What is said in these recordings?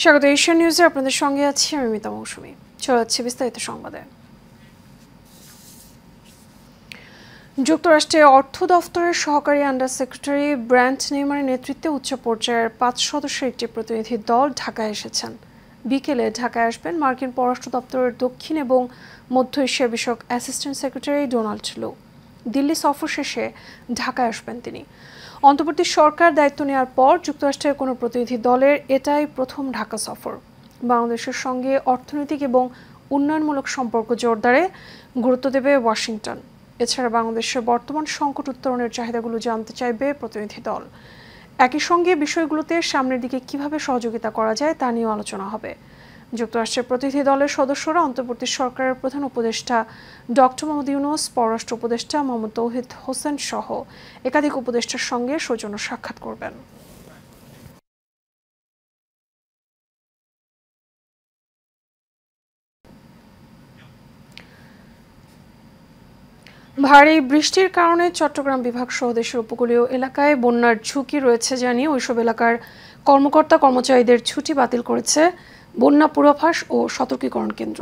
স্বাগত এশিয়ান নিউজে আপনাদের সঙ্গে আছি আমি মিতা মৌসুমী। চলে যাচ্ছে বিস্তারিত সংবাদে। যুক্তরাষ্ট্রে অর্থ দফতরের সহকারী আন্ডার সেক্রেটারি ব্র্যান্ট নেইমারের নেতৃত্বে উচ্চ পর্যায়ের 5 সদস্যের একটি প্রতিনিধি দল ঢাকায় এসেছেন। বিকেলে ঢাকায় আসবেন মার্কিন পররাষ্ট্র দপ্তরের দক্ষিণ এবং মধ্য এশিয়া বিষয়ক অ্যাসিস্ট্যান্ট সেক্রেটারি ডোনাল্ড লো। দিল্লি সফর শেষে ঢাকায় আসবেন তিনি। অন্তর্বর্তী সরকার দায়িত্ব নেওয়ার পর যুক্তরাষ্ট্রের কোনো প্রতিনিধি দলের এটাই প্রথম ঢাকা সফর। বাংলাদেশের সঙ্গে অর্থনৈতিক এবং উন্নয়নমূলক সম্পর্ক জোরদারে গুরুত্ব দেবে ওয়াশিংটন। এছাড়া বাংলাদেশের বর্তমান সংকট উত্তরণের চাহিদাগুলো জানতে চাইবে প্রতিনিধি দল। একই সঙ্গে বিষয়গুলোতে সামনের দিকে কিভাবে সহযোগিতা করা যায় তা নিয়েও আলোচনা হবে। যুক্তরাষ্ট্রের প্রতিনিধি দলের সদস্যরা অন্তর্বর্তী সরকারের প্রধান উপদেষ্টা ডক্টর মোহাম্মদ ইউনূস, পররাষ্ট্র উপদেষ্টা মোহাম্মদ তৌহিদ হোসেন সহ একাধিক উপদেষ্টার সঙ্গে সৌজন্য সাক্ষাৎ করবেন। ভারী বৃষ্টির কারণে চট্টগ্রাম বিভাগ সহ দেশের উপকূলীয় এলাকায় বন্যার ঝুঁকি রয়েছে জানিয়ে ওইসব এলাকার কর্মকর্তা কর্মচারীদের ছুটি বাতিল করেছে বন্যা পূর্বাভাস ও সতর্কীকরণ কেন্দ্র।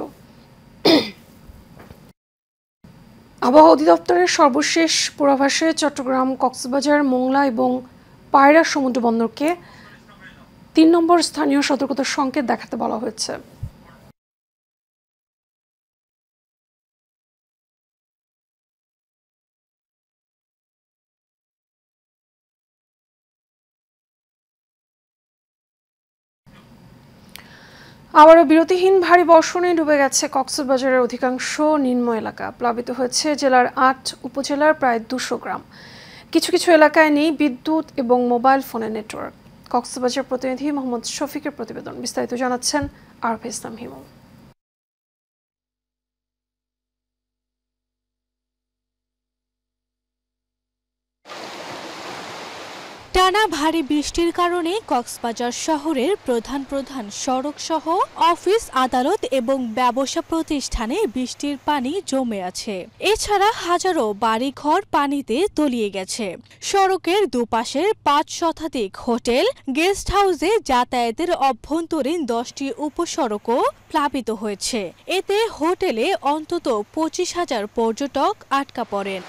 আবহাওয়া অধিদপ্তরের সর্বশেষ পূর্বাভাসে চট্টগ্রাম, কক্সবাজার, মোংলা এবং পায়রা সমুদ্র বন্দরকে 3 নম্বর স্থানীয় সতর্কতার সংকেত দেখাতে বলা হয়েছে। আবারও বিরতিহীন ভারী বর্ষণে ডুবে গেছে কক্সবাজারের অধিকাংশ নিম্ন এলাকা। প্লাবিত হয়েছে জেলার 8 উপজেলার প্রায় 200 গ্রাম। কিছু কিছু এলাকায় নেই বিদ্যুৎ এবং মোবাইল ফোনের নেটওয়ার্ক। কক্সবাজার প্রতিনিধি মোহাম্মদ শফিকের প্রতিবেদন। বিস্তারিত জানাচ্ছেন আরফে ইসলাম হিমু। টানা ভারী বৃষ্টির কারণে কক্সবাজার শহরের প্রধান প্রধান সড়ক সহ অফিস, আদালত এবং ব্যবসা প্রতিষ্ঠানে বৃষ্টির পানি জমে আছে। এছাড়া হাজারো বাড়িঘর পানিতে তলিয়ে গেছে। সড়কের দুপাশের 5 শতাধিক হোটেল, গেস্ট হাউসে যাতায়াতের অভ্যন্তরীণ 10টি উপসড়কও প্লাবিত হয়েছে। এতে হোটেলে অন্তত 25,000 পর্যটক আটকা পড়েন।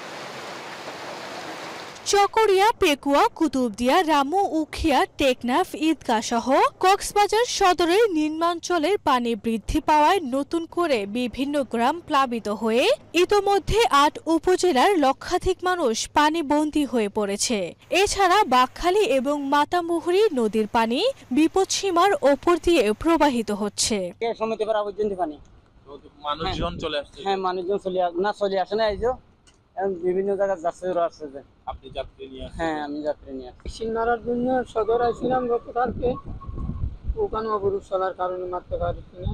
চকরিয়া, পেকুয়া, কুতুবদিয়া, রামু, উখিয়া, টেকনাফ, ঈদগাহ সহ কক্সবাজার সদরের নিম্নাঞ্চলের পানি বৃদ্ধি পাওয়ায় নতুন করে বিভিন্ন গ্রাম প্লাবিত হয়ে ইতোমধ্যে 8 উপজেলার লক্ষাধিক মানুষ পানিবন্দী হয়ে পড়েছে। এছাড়া বাকখালী এবং মাতামুহুরী নদীর পানি বিপদসীমার ওপর দিয়ে প্রবাহিত হচ্ছে। মানুষজন চলে আসছে। হ্যাঁ, মানুষজন চলে আসে না, এই যে বিভিন্ন জায়গায় যাচ্ছে, ওরা আসছে যে। আপনি যাত্রী নিয়ে আসছেন? হ্যাঁ, আমি যাত্রী নিয়ে আসছি। সিন্নারার জন্য সদর আসছিলাম গতকালকে, ওখানে অবরোধ চলার কারণে মারতে পারছি না।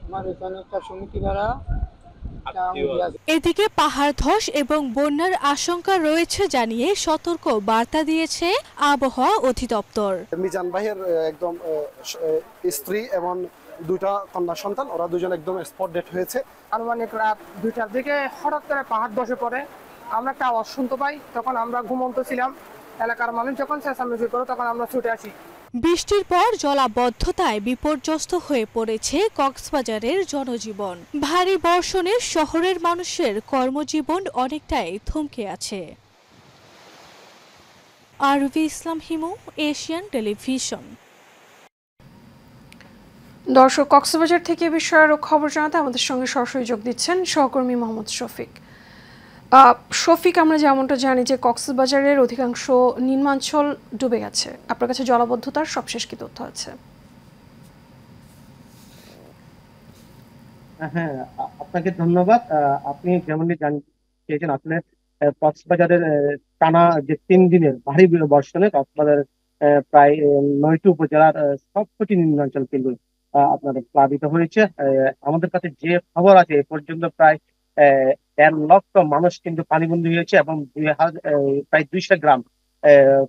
আমার এখানে একটা সমিতি ভাড়া। এদিকে পাহাড় ধস এবং বন্যার আশঙ্কা রয়েছে জানিয়ে সতর্ক বার্তা দিয়েছে আবহাওয়া অধিদপ্তর। মিজান ভাইয়ের একদম স্ত্রী এবং 2টা কন্যা সন্তান, ওরা দুজন একদম স্পট ডেট হয়েছে। আনুমানিক রাত 2টার দিকে হঠাৎ করে পাহাড় ধসে পড়ে। আমরা একটা আওয়াজ শুনতে পাই, তখন আমরা ঘুমন্ত ছিলাম। এলাকার মানুষ যখন চেঁচামেচি করে তখন আমরা ছুটে আসি। বৃষ্টির পর জলাবদ্ধতায় বিপর্যস্ত হয়ে পড়েছে কক্সবাজারের জনজীবন। ভারী বর্ষণে শহরের মানুষের কর্মজীবন অনেকটাই থমকে আছে। আরভি ইসলাম হিমু, এশিয়ান টেলিভিশন। দর্শক, কক্সবাজার থেকে বিষয়ে আরও খবর জানাতে আমাদের সঙ্গে সরাসরি যোগ দিচ্ছেন সহকর্মী মোহাম্মদ শফিক। শফিক, আমরা যেমনটা জানি যে কক্সবাজারের অধিকাংশ নিম্নাঞ্চল ডুবে গেছে। আপনার কাছে জলাবদ্ধতার সবশেষ কি তথ্য আছে? হ্যাঁ, আপনাকে ধন্যবাদ। আপনি যেমনটি চেয়েছেন, আসলে কক্সবাজারের টানা যে 3 দিনের ভারী বর্ষণে কক্সবাজারের প্রায় 9টি উপজেলার সবকটি নিম্নাঞ্চল কিন্তু আপনার প্লাবিত হয়েছে। আমাদের কাছে যে খবর আছে, এ পর্যন্ত প্রায় 1.5 লক্ষ মানুষ কিন্তু পানিবন্দী হয়েছে এবং প্রায় 200 গ্রাম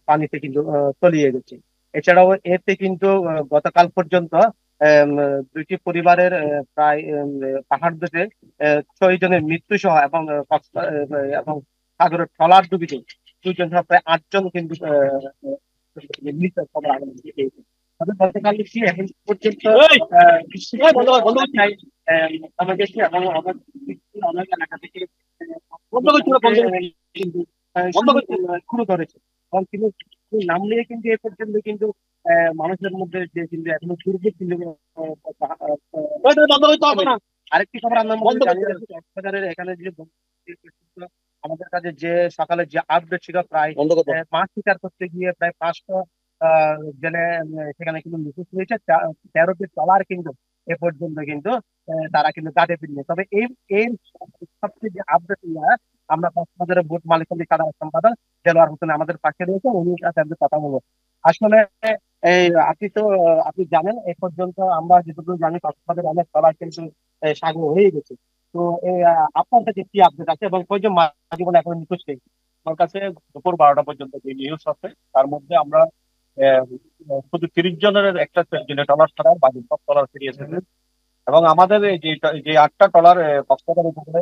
পানিতে কিন্তু তলিয়ে গেছে। এছাড়াও এতে কিন্তু গতকাল পর্যন্ত 2টি পরিবারের প্রায় পাহাড় ধসে 6 জনের মৃত্যু সহ এবং সাগরের ট্রলার ডুবিতে 2 জন সহ প্রায় 8 জন কিন্তু মৃত খবর তবে গতকাল এখন পর্যন্ত আমাদের অনেক এলাকা থেকে কিন্তু শুরু করেছে এবং কিন্তু নাম নিয়ে কিন্তু এ পর্যন্ত কিন্তু মানুষের মধ্যে যে কিন্তু এখনো দুর্ভোগ কিন্তু আরেকটি খবর আমরা কক্সবাজারের এখানে যে আমাদের কাছে যে সকালে যে আপডেট ছিল প্রায় মাছ শিকার করতে গিয়ে প্রায় 500 জেলে সেখানে কিন্তু নিখোঁজ হয়েছে 13টি ট্রলার কিন্তু এ পর্যন্ত কিন্তু তারা কিন্তু কাটে ফিরিয়ে। তবে এই সবচেয়ে যে আপডেট আমরা কক্সবাজারের বোট মালিক সমিতির সাধারণ সম্পাদক দেলোয়ার হোসেন আমাদের পাশে রয়েছে, উনি সাথে কথা বলবো। আসলে এই আপনি জানেন এ পর্যন্ত আমরা যেটুকু জানি কক্সবাজারের অনেক ট্রলার কিন্তু সাগর হয়ে গেছে। তো আপনার কাছে কি আপডেট আছে এবং কয়জন মারা জীবন এখন নিখোঁজ নেই? আমার কাছে দুপুর 12টা পর্যন্ত যে নিউজ আছে তার মধ্যে আমরা শুধু 30 জনের একটা ট্রলার ছাড়া বাকি সব ট্রলার ফিরিয়েছে এবং আমাদের যে 8টা ট্রলার কক্সবাজার উপকূলে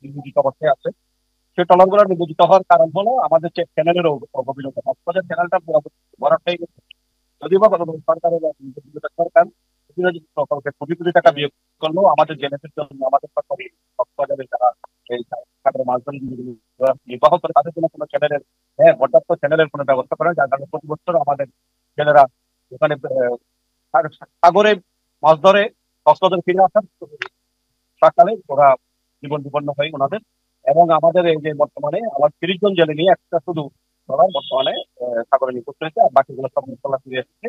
নিয়োজিত অবস্থায় আছে সেই ট্রলার গুলো নিয়োজিত হওয়ার কারণ হলো আমাদের যে চ্যানেলের অবহেলিত কক্সবাজার চ্যানেলটা ভরাট হয়ে গেছে। যদিও বা সরকারের সরকার প্রকল্পে কোটি কোটি টাকা বিয়োগ করলেও আমাদের জেনেদের জন্য আমাদের কক্সবাজারে যারা এই মাছ ধরে নির্বাহ করে তাদের জন্য কোনো চ্যানেলের পর্যাপ্ত চ্যানেলের কোনো ব্যবস্থা করে যার কারণে প্রতি বছর আমাদের ছেলেরা ওখানে সাগরে মাছ ধরে কক্সবাজার ফিরে আসার সকালে ওরা জীবন বিপন্ন হয় ওনাদের। এবং আমাদের এই যে বর্তমানে আমার 30 জন জেলে নিয়ে একটা শুধু বর্তমানে সাগরে নিখোঁজ হয়েছে আর বাকিগুলো সব মশলা ফিরে এসেছে।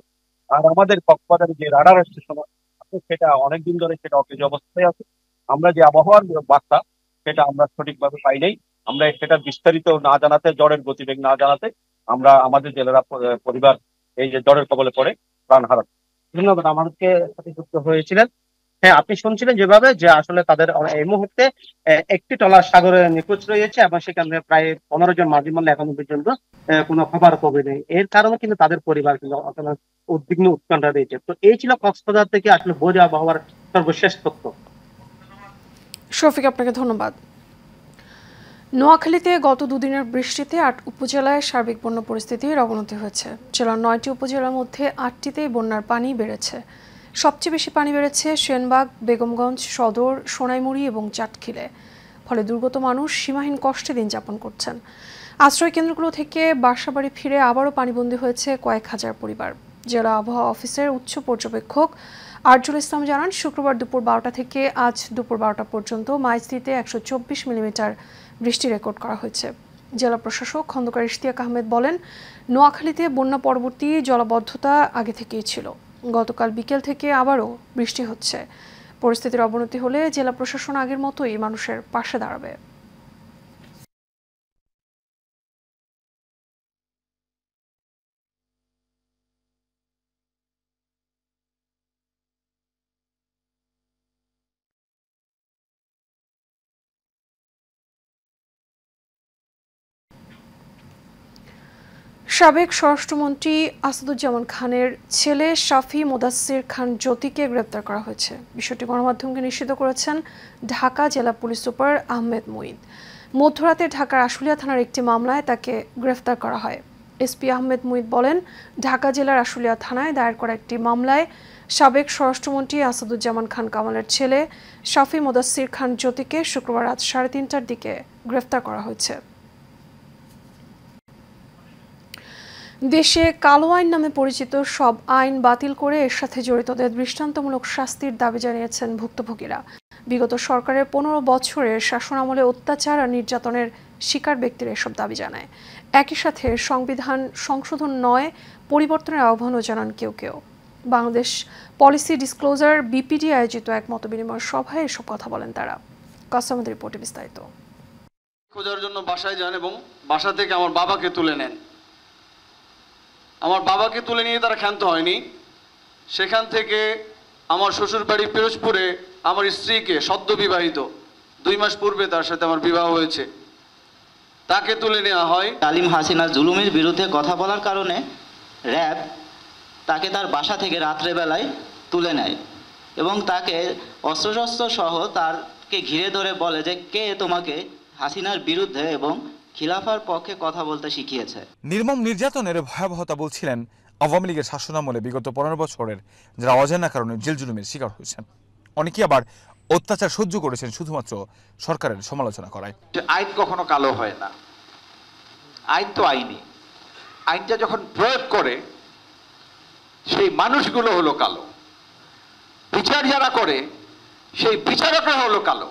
আর আমাদের কক্সবাজারের যে রাডার স্টেশন আছে সেটা অনেকদিন ধরে সেটা অকেজ অবস্থায় আছে। আমরা যে আবহাওয়ার বার্তা সেটা আমরা সঠিকভাবে পাই নাই। আমরা সেটা বিস্তারিত না জানাতে, ঝড়ের গতিবেগ না জানাতে আমরা আমাদের জেলেরা পরিবার এই যে ঝড়ের কবলে পড়ে প্রাণ হারান। ধন্যবাদ আমাদেরকে সাথে যুক্ত হয়েছিলেন। হ্যাঁ, আপনি শুনছিলেন যেভাবে যে আসলে তাদের এই মুহূর্তে একটি ট্রলার সাগরে নিখোঁজ রয়েছে এবং সেখানে প্রায় 15 জন মাঝি মারলে এখনো পর্যন্ত কোনো খবর পাবে নেই। এর কারণে কিন্তু তাদের পরিবার কিন্তু উদ্বিগ্ন উৎকণ্ঠা রয়েছে। তো এই ছিল কক্সবাজার থেকে আসলে ভোজ আবহাওয়ার সর্বশেষ তথ্য। শফিক, আপনাকে ধন্যবাদ। নোয়াখালীতে গত দুদিনের বৃষ্টিতে 8 উপজেলায় সার্বিক বন্যা পরিস্থিতির অবনতি হয়েছে। জেলার 9টি উপজেলার মধ্যে 8টিতেই বন্যার পানি বেড়েছে। সবচেয়ে বেশি পানি বেড়েছে সেনবাগ, বেগমগঞ্জ, সদর, সোনাইমুড়ি এবং চাটখিলে। ফলে দুর্গত মানুষ সীমাহীন কষ্টে দিন যাপন করছেন। আশ্রয় কেন্দ্রগুলো থেকে বাসাবাড়ি ফিরে আবারও পানিবন্দী হয়েছে কয়েক হাজার পরিবার। জেলা আবহাওয়া অফিসের উচ্চ পর্যবেক্ষক আরজুল ইসলাম জানান, শুক্রবার দুপুর 12টা থেকে আজ দুপুর 12টা পর্যন্ত মাইজদিতে 124 মিলিমিটার বৃষ্টি রেকর্ড করা হয়েছে। জেলা প্রশাসক খন্দকার ইশতিয়াক আহমেদ বলেন, নোয়াখালীতে বন্যা পরবর্তী জলাবদ্ধতা আগে থেকেই ছিল। গতকাল বিকেল থেকে আবারও বৃষ্টি হচ্ছে। পরিস্থিতির অবনতি হলে জেলা প্রশাসন আগের মতোই মানুষের পাশে দাঁড়াবে। সাবেক স্বরাষ্ট্রমন্ত্রী আসাদুজ্জামান খানের ছেলে শাফি মোদাসির খান জ্যোতিকে গ্রেপ্তার করা হয়েছে। বিষয়টি গণমাধ্যমকে নিশ্চিত করেছেন ঢাকা জেলা পুলিশ সুপার আহমেদ মুঈদ। মধ্যরাতে ঢাকার আশুলিয়া থানার একটি মামলায় তাকে গ্রেফতার করা হয়। এসপি আহমেদ মুঈদ বলেন, ঢাকা জেলার আশুলিয়া থানায় দায়ের করা একটি মামলায় সাবেক স্বরাষ্ট্রমন্ত্রী আসাদুজ্জামান খান কামালের ছেলে শাফি মোদাসির খান জ্যোতিকে শুক্রবার রাত 3:30টার দিকে গ্রেফতার করা হয়েছে। দেশে কালো আইন নামে পরিচিত সব আইন বাতিল করে এর সাথে জড়িতদের দৃষ্টান্তমূলক শাস্তির দাবি জানিয়েছেন ভুক্তভোগীরা। বিগত সরকারের 15 বছরের শাসনামলে অত্যাচার আর নির্যাতনের শিকার ব্যক্তিরা এসব দাবি জানায়। একই সাথে সংবিধান সংশোধন নয়, পরিবর্তনের আহ্বানও জানান কেউ কেউ। বাংলাদেশ পলিসি ডিসক্লোজার বিপিডি আয়োজিত এক মতবিনিময় সভায় এসব কথা বলেন তারা। কাস্টমার রিপোর্টে বিস্তারিত। খোঁজার জন্য বাসায় যান এবং বাসা থেকে আমার বাবাকে তুলে নেন। আমার বাবাকে তুলে নিয়ে তারা ক্ষান্ত হয়নি। সেখান থেকে আমার শ্বশুর বাড়ি পিরোজপুরে আমার স্ত্রীকে সদ্য বিবাহিত 2 মাস পূর্বে তার সাথে আমার বিবাহ হয়েছে, তাকে তুলে নেওয়া হয়। তালিম হাসিনা জুলুমের বিরুদ্ধে কথা বলার কারণে র্যাব তাকে তার বাসা থেকে রাত্রেবেলায় তুলে নেয় এবং তাকে অস্ত্রশস্ত্র সহ তারকে ঘিরে ধরে বলে যে কে তোমাকে হাসিনার বিরুদ্ধে এবং খিলাফার পক্ষে কথা বলতে শিখিয়েছে। নির্মম নির্যাতনের ভয়াবহতা বলছিলেন আওয়ামী লীগের শাসনামলে বিগত 15 বছরের যারা অজানা কারণে জেল জুলুমের শিকার হয়েছেন, অনেকে আবার অত্যাচার সহ্য করেছেন শুধুমাত্র সরকারের সমালোচনা করায়। আইন কখনো কালো হয় না, আইন তো আইনই। আইনটা যখন প্রয়োগ করে সেই মানুষগুলো হলো কালো, বিচার যারা করে সেই বিচারকরা হলো কালো,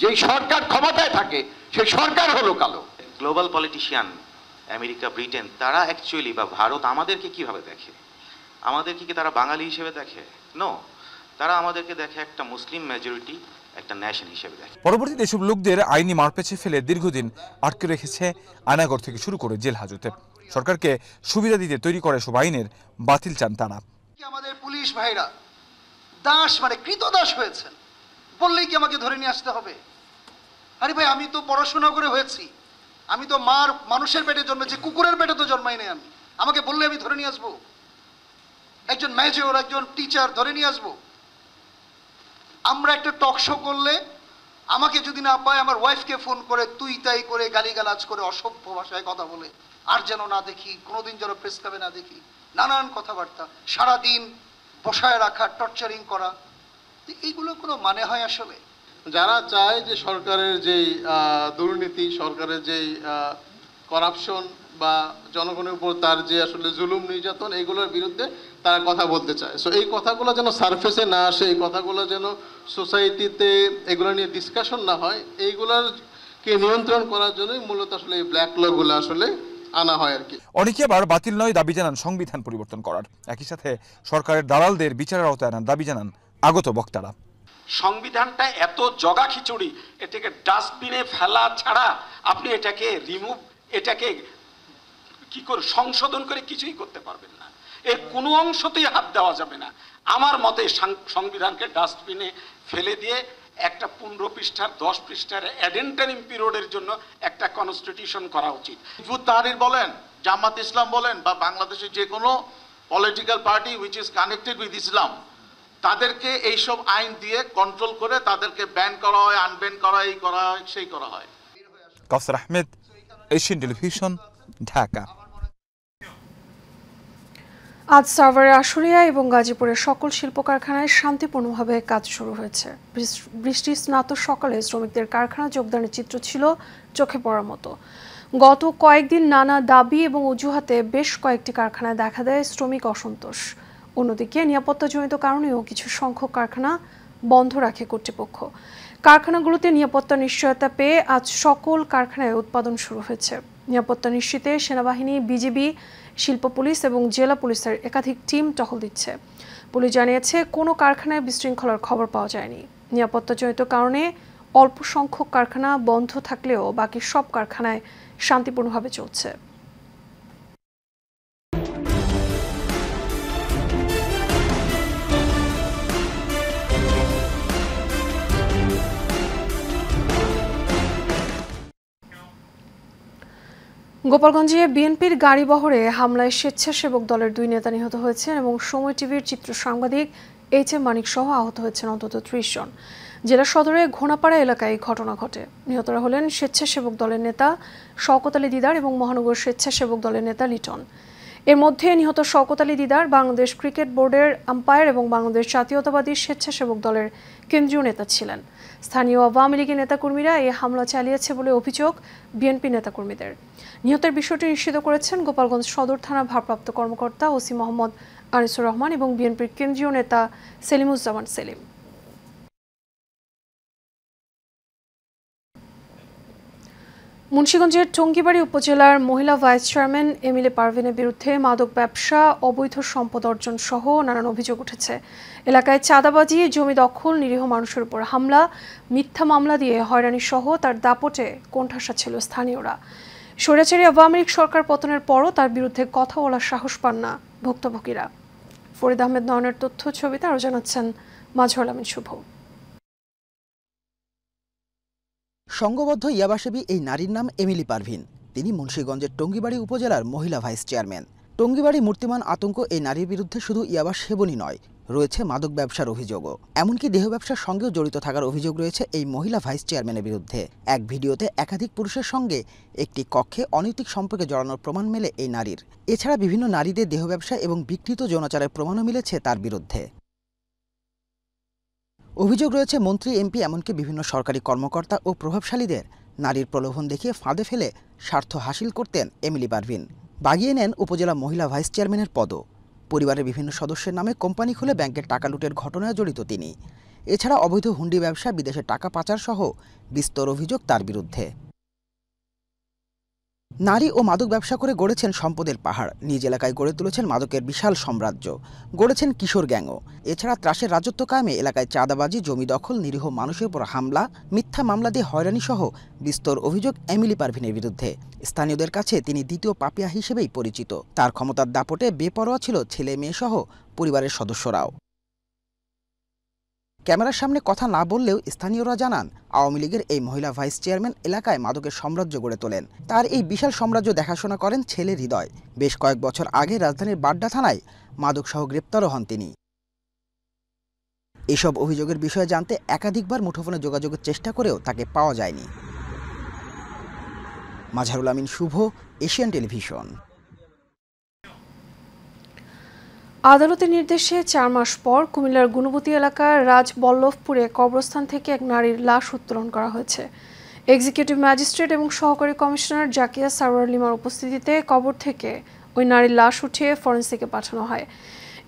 যেই সরকার ক্ষমতায় থাকে সেই সরকার হলো কালো। গ্লোবাল পলিটিশিয়ান আমেরিকা, ব্রিটেন, তারা অ্যাকচুয়ালি বা ভারত আমাদেরকে কিভাবে দেখে? আমাদেরকে কি তারা বাঙালি হিসেবে দেখে? নো, তারা আমাদেরকে দেখে একটা মুসলিম মেজরিটি, একটা ন্যাশন হিসেবে দেখে। পরবর্তীতে এসব লোকদের আইনি মারপেঁচে ফেলে দীর্ঘদিন আটকে রেখেছে আয়নাঘর থেকে শুরু করে জেল হাজতে। সরকারকে সুবিধা দিতে তৈরি করে সব আইনের বাতিল চান তারা। আমাদের পুলিশ ভাইরা দাস মানে কৃতদাস হয়েছেন বললেই কি আমাকে ধরে নিয়ে আসতে হবে? আরে ভাই, আমি তো পড়াশোনা করে হয়েছি, আমি তো মানুষের পেটে জন্মেছি, কুকুরের পেটে তো জন্মাই নাই আমি। আমাকে বললে আমি ধরে নিয়ে আসবো? একজন মেজর, একজন টিচার ধরে নিয়ে আসবো? আমরা একটা টক শো করলে আমাকে যদি না পায়, আমার ওয়াইফকে ফোন করে তুই তাই করে গালিগালাজ করে অসভ্য ভাষায় কথা বলে, আর যেন না দেখি, কোনোদিন যেন প্রেস ক্লাবে না দেখি, নানান কথাবার্তা, সারাদিন বসায় রাখা, টর্চারিং করা, এইগুলো কোনো মানে হয় আসলে? যারা চায় যে সরকারের যেই দুর্নীতি, সরকারের যেই করাপশন বা জনগণের উপর তার যে আসলে জুলুম নির্যাতন, এইগুলোর বিরুদ্ধে তারা কথা বলতে চায়। সো এই কথাগুলো যেন সারফেসে না আসে, এই কথাগুলো যেন সোসাইটিতে এগুলো নিয়ে ডিসকাশন না হয়, এইগুলোকে নিয়ন্ত্রণ করার জন্যই মূলত আসলে এই ব্ল্যাক লগুলো আসলে আনা হয় আর কি। অনেকে আবার বাতিল নয় দাবি জানান সংবিধান পরিবর্তন করার। একই সাথে সরকারের দালালদের বিচারের আওতায় আনার দাবি জানান আগত বক্তারা। সংবিধানটা এত জগা খিচুড়ি, এটাকে ডাস্টবিনে ফেলা ছাড়া আপনি এটাকে কি করে সংশোধন করে কিছুই করতে পারবেন না। এর কোনো অংশতেই হাত দেওয়া যাবে না। আমার মতে সংবিধানকে ডাস্টবিনে ফেলে দিয়ে একটা 15 পৃষ্ঠার 10 পৃষ্ঠার অ্যাডেন্টারিম পিরিয়ডের জন্য একটা কনস্টিটিউশন করা উচিত। হিজবুত তাহরির বলেন, জামাত ইসলাম বলেন, বা বাংলাদেশের যে কোনো political party which is connected with Islam, তাদেরকে এইসব আইন দিয়ে কন্ট্রোল করে তাদেরকে ব্যান করা হয়, আনব্যান করা, এই করা হয়, সেই করা হয়। কাউসার আহমেদ, এশিয়ান টেলিভিশন, ঢাকা। আজ সাভারের আশুলিয়া এবং গাজীপুরের সকল শিল্প কারখানায় শান্তিপূর্ণভাবে কাজ শুরু হয়েছে। বৃষ্টি স্নাত সকালে শ্রমিকদের কারখানা যোগদানের চিত্র ছিল চোখে পড়ার মতো। গত কয়েকদিন নানা দাবি এবং অজুহাতে বেশ কয়েকটি কারখানায় দেখা দেয় শ্রমিক অসন্তোষ। অন্যদিকে নিরাপত্তাজনিত কারণেও কিছু সংখ্যক কারখানা বন্ধ রাখে কর্তৃপক্ষ। কারখানাগুলোতে নিরাপত্তা নিশ্চয়তা পেয়ে আজ সকল কারখানায় উৎপাদন শুরু হয়েছে। নিরাপত্তা নিশ্চিতে সেনাবাহিনী, বিজিবি, শিল্প পুলিশ এবং জেলা পুলিশের একাধিক টিম টহল দিচ্ছে। পুলিশ জানিয়েছে কোনো কারখানায় বিশৃঙ্খলার খবর পাওয়া যায়নি। নিরাপত্তাজনিত কারণে অল্প সংখ্যক কারখানা বন্ধ থাকলেও বাকি সব কারখানায় শান্তিপূর্ণভাবে চলছে। গোপালগঞ্জে বিএনপির গাড়ি বহরে হামলায় স্বেচ্ছাসেবক দলের 2 নেতা নিহত হয়েছেন এবং সময় টিভির চিত্র সাংবাদিক এইচ.এম. মানিক সহ আহত হয়েছেন অন্তত 30 জন। জেলা সদরে ঘোনাপাড়া এলাকায় ঘটনা ঘটে। নিহতরা হলেন স্বেচ্ছাসেবক দলের নেতা শওকত আলী দিদার এবং মহানগর স্বেচ্ছাসেবক দলের নেতা লিটন। এর মধ্যে নিহত শওকত আলী দিদার বাংলাদেশ ক্রিকেট বোর্ডের আম্পায়ার এবং বাংলাদেশ জাতীয়তাবাদী স্বেচ্ছাসেবক দলের কেন্দ্রীয় নেতা ছিলেন। স্থানীয় আওয়ামী লীগের নেতাকর্মীরা এই হামলা চালিয়েছে বলে অভিযোগ বিএনপি নেতাকর্মীদের। নিহতের বিষয়টি নিশ্চিত করেছেন গোপালগঞ্জ সদর থানার ভারপ্রাপ্ত কর্মকর্তা ওসি মোহাম্মদ আনিসুর রহমান এবং বিএনপির কেন্দ্রীয় নেতা সেলিমুজ্জামান সেলিম। মুন্সিগঞ্জের টঙ্গীবাড়ি উপজেলার মহিলা ভাইস চেয়ারম্যান এমিলি পারভিনের বিরুদ্ধে মাদক ব্যবসা, অবৈধ সম্পদ অর্জন সহ নানান অভিযোগ উঠেছে। এলাকায় চাঁদাবাজি, জমি দখল, নিরীহ মানুষের উপর হামলা, মিথ্যা মামলা দিয়ে হয়রানি সহ তার দাপটে কোণঠাসা ছিল স্থানীয়রা। স্বৈরাচারী আওয়ামী লীগ সরকার পতনের পরও তার বিরুদ্ধে কথা বলার সাহস পান না ভুক্তভোগীরা। ফরিদ আহমেদ নয়নের তথ্য ছবিতে আরও জানাচ্ছেন মাজহারুল আমিন শুভ। সংঘবদ্ধ ইয়াবাসেবী এই নারীর নাম এমিলি পারভিন। তিনি মুন্সিগঞ্জের টঙ্গীবাড়ি উপজেলার মহিলা ভাইস চেয়ারম্যান। টঙ্গীবাড়ি মূর্তিমান আতঙ্ক এই নারীর বিরুদ্ধে শুধু ইয়াবা সেবনই নয়, রয়েছে মাদক ব্যবসার অভিযোগও। এমনকি দেহ ব্যবসার সঙ্গেও জড়িত থাকার অভিযোগ রয়েছে এই মহিলা ভাইস চেয়ারম্যানের বিরুদ্ধে। এক ভিডিওতে একাধিক পুরুষের সঙ্গে একটি কক্ষে অনৈতিক সম্পর্কে জড়ানোর প্রমাণ মেলে এই নারীর। এছাড়া বিভিন্ন নারীদের দেহ ব্যবসা এবং বিকৃত যৌনাচারের প্রমাণও মিলেছে তার বিরুদ্ধে। অভিযোগ রয়েছে মন্ত্রী, এমপি এমনকি বিভিন্ন সরকারি কর্মকর্তা ও প্রভাবশালীদের নারীর প্রলোভন দেখিয়ে ফাঁদে ফেলে স্বার্থ হাসিল করতেন এমিলি পারভিন। বাগিয়ে নেন উপজেলা মহিলা ভাইস চেয়ারম্যানের পদও। পরিবারের বিভিন্ন সদস্যের নামে কোম্পানি খুলে ব্যাংকের টাকা লুটের ঘটনায় জড়িত তিনি। এছাড়া অবৈধ হুন্ডি ব্যবসা, বিদেশে টাকা পাচার সহ বিস্তর অভিযোগ তার বিরুদ্ধে। নারী ও মাদক ব্যবসা করে গড়েছেন সম্পদের পাহাড়। নিজ এলাকায় গড়ে তুলেছেন মাদকের বিশাল সাম্রাজ্য, গড়েছেন কিশোর গ্যাংও। এছাড়া ত্রাসের রাজত্ব কায়েমে এলাকায় চাঁদাবাজি, জমি দখল, নিরীহ মানুষের উপর হামলা, মিথ্যা মামলা দিয়ে হয়রানি সহ বিস্তর অভিযোগ এমিলি পারভিনের বিরুদ্ধে। স্থানীয়দের কাছে তিনি দ্বিতীয় পাপিয়া হিসেবেই পরিচিত। তার ক্ষমতার দাপটে বেপরোয়া ছিল ছেলে মেয়ে সহ পরিবারের সদস্যরাও। ক্যামেরার সামনে কথা না বললেও স্থানীয়রা জানান, আওয়ামী লীগের এই মহিলা ভাইস চেয়ারম্যান এলাকায় মাদকের সাম্রাজ্য গড়ে তোলেন। তার এই বিশাল সাম্রাজ্য দেখাশোনা করেন ছেলে হৃদয়। বেশ কয়েক বছর আগে রাজধানীর বাড্ডা থানায় মাদকসহ গ্রেপ্তারও হন তিনি। এসব অভিযোগের বিষয়ে জানতে একাধিকবার মুঠোফোনে যোগাযোগের চেষ্টা করেও তাকে পাওয়া যায়নি। মাজহারুল আমিন শুভ, এশিয়ান টেলিভিশন। আদালতের নির্দেশে 4 মাস পর কুমিল্লার গুণবতী এলাকার রাজবল্লভপুরে কবরস্থান থেকে এক নারীর লাশ উত্তোলন করা হয়েছে। এক্সিকিউটিভ ম্যাজিস্ট্রেট এবং সহকারী কমিশনার জাকিয়া সারোয়ার লিমার উপস্থিতিতে কবর থেকে ওই নারীর লাশ উঠিয়ে ফরেনসিকে পাঠানো হয়।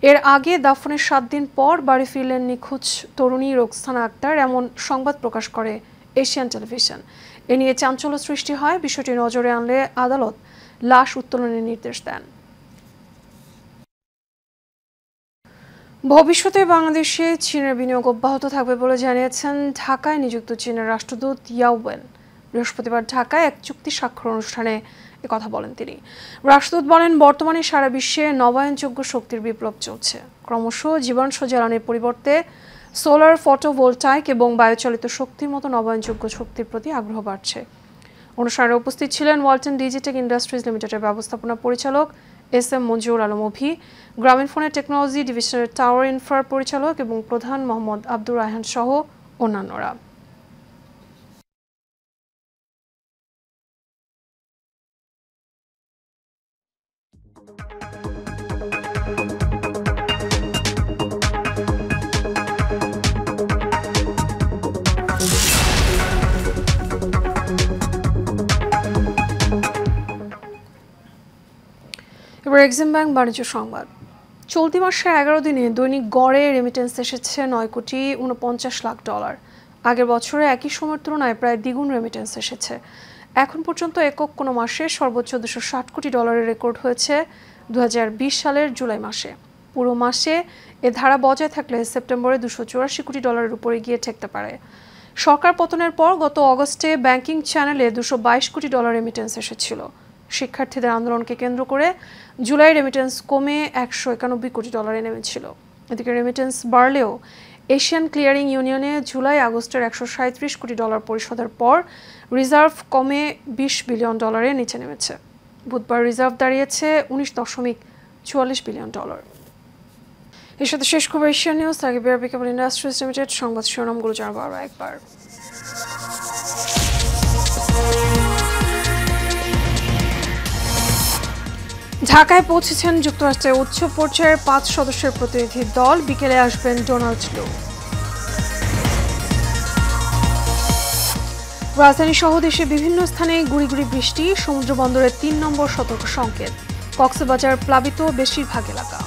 এর আগে দাফনের 7 দিন পর বাড়ি ফিরলেন নিখোঁজ তরুণী রোকসানা আক্তার, এমন সংবাদ প্রকাশ করে এশিয়ান টেলিভিশন। এ নিয়ে চাঞ্চল্য সৃষ্টি হয়। বিষয়টি নজরে আনলে আদালত লাশ উত্তোলনের নির্দেশ দেন। ভবিষ্যতে বাংলাদেশে চীনের বিনিয়োগ অব্যাহত থাকবে বলে জানিয়েছেন ঢাকায় নিযুক্ত চীনের রাষ্ট্রদূত ইয়াও ওয়েন। বৃহস্পতিবার ঢাকায় এক চুক্তি স্বাক্ষর অনুষ্ঠানে কথা বলেন তিনি। রাষ্ট্রদূত বলেন, বর্তমানে সারা বিশ্বে নবায়নযোগ্য শক্তির বিপ্লব চলছে। ক্রমশ জীবাশ্ম জ্বালানির পরিবর্তে সোলার, ফটোভোল্টাইক এবং বায়ুচালিত শক্তির মতো নবায়নযোগ্য শক্তির প্রতি আগ্রহ বাড়ছে। অনুষ্ঠানে উপস্থিত ছিলেন ওয়ালটন ডিজিটেক ইন্ডাস্ট্রিজ লিমিটেডের ব্যবস্থাপনা পরিচালক এস.এম. মঞ্জুর আলম অভি, গ্রামীণফোনের টেকনোলজি ডিভিশনের টাওয়ার ইনফ্রার পরিচালক এবং প্রধান মোহাম্মদ আব্দুর রায়হান সহ অন্যান্যরা। এবার এক্সিম ব্যাংক বাণিজ্য সংবাদ। চলতি মাসের 11 দিনে দৈনিক গড়ে রেমিটেন্স এসেছে $9.49 কোটি। আগের বছরে একই সময়ের তুলনায় প্রায় দ্বিগুণ রেমিটেন্স এসেছে। এখন পর্যন্ত একক কোনো মাসে সর্বোচ্চ $260 কোটি রেকর্ড হয়েছে 2020 সালের জুলাই মাসে। পুরো মাসে এ ধারা বজায় থাকলে সেপ্টেম্বরে $284 কোটি উপরে গিয়ে ঠেকতে পারে। সরকার পতনের পর গত অগস্টে ব্যাংকিং চ্যানেলে $222 কোটি রেমিটেন্স এসেছিল। শিক্ষার্থীদের আন্দোলনকে কেন্দ্র করে জুলাই রেমিটেন্স কমে $191 কোটি নেমেছিল। এদিকে রেমিটেন্স বাড়লেও এশিয়ান ক্লিয়ারিং ইউনিয়নে জুলাই আগস্টের $137 কোটি পরিশোধের পর রিজার্ভ কমে $20 বিলিয়ন নিচে নেমেছে। বুধবার রিজার্ভ দাঁড়িয়েছে $19.44 বিলিয়ন। এর সাথে শেষ খবর এশিয়ান নিউজ। আগে বিআরবি কেবল ইন্ডাস্ট্রিজ লিমিটেড সংবাদ শিরোনামগুলো জানাবো আরও একবার। ঢাকায় পৌঁছেছেন যুক্তরাষ্ট্রের উচ্চ পর্যায়ের 5 সদস্যের প্রতিনিধি দল। বিকেলে আসবেন ডোনাল্ড ট্রাম্প। রাজধানী সহ দেশে বিভিন্ন স্থানে গুঁড়ি গুঁড়ি বৃষ্টি। সমুদ্র বন্দরের 3 নম্বর সতর্ক সংকেত। কক্সবাজার প্লাবিত বেশিরভাগ এলাকা।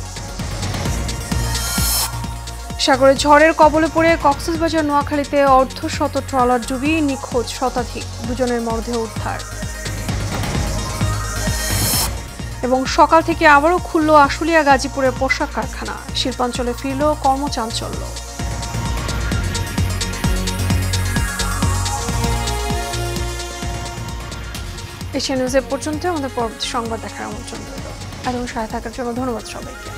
সাগরে ঝড়ের কবলে পড়ে কক্সবাজার নোয়াখালীতে অর্ধশত ট্রলার ডুবি, নিখোঁজ শতাধিক, 2 জনের মরদেহ উদ্ধার। এবং সকাল থেকে আবারও খুলল আশুলিয়া গাজীপুরের পোশাক কারখানা। শিল্পাঞ্চলে ফিরল কর্মচাঞ্চল্য। এশিয়া নিউজ এ পর্যন্ত। আমাদের পরবর্তী সংবাদ দেখার আমন্ত্রণ রইল। এতক্ষণ সাথে থাকার জন্য ধন্যবাদ সবাইকে।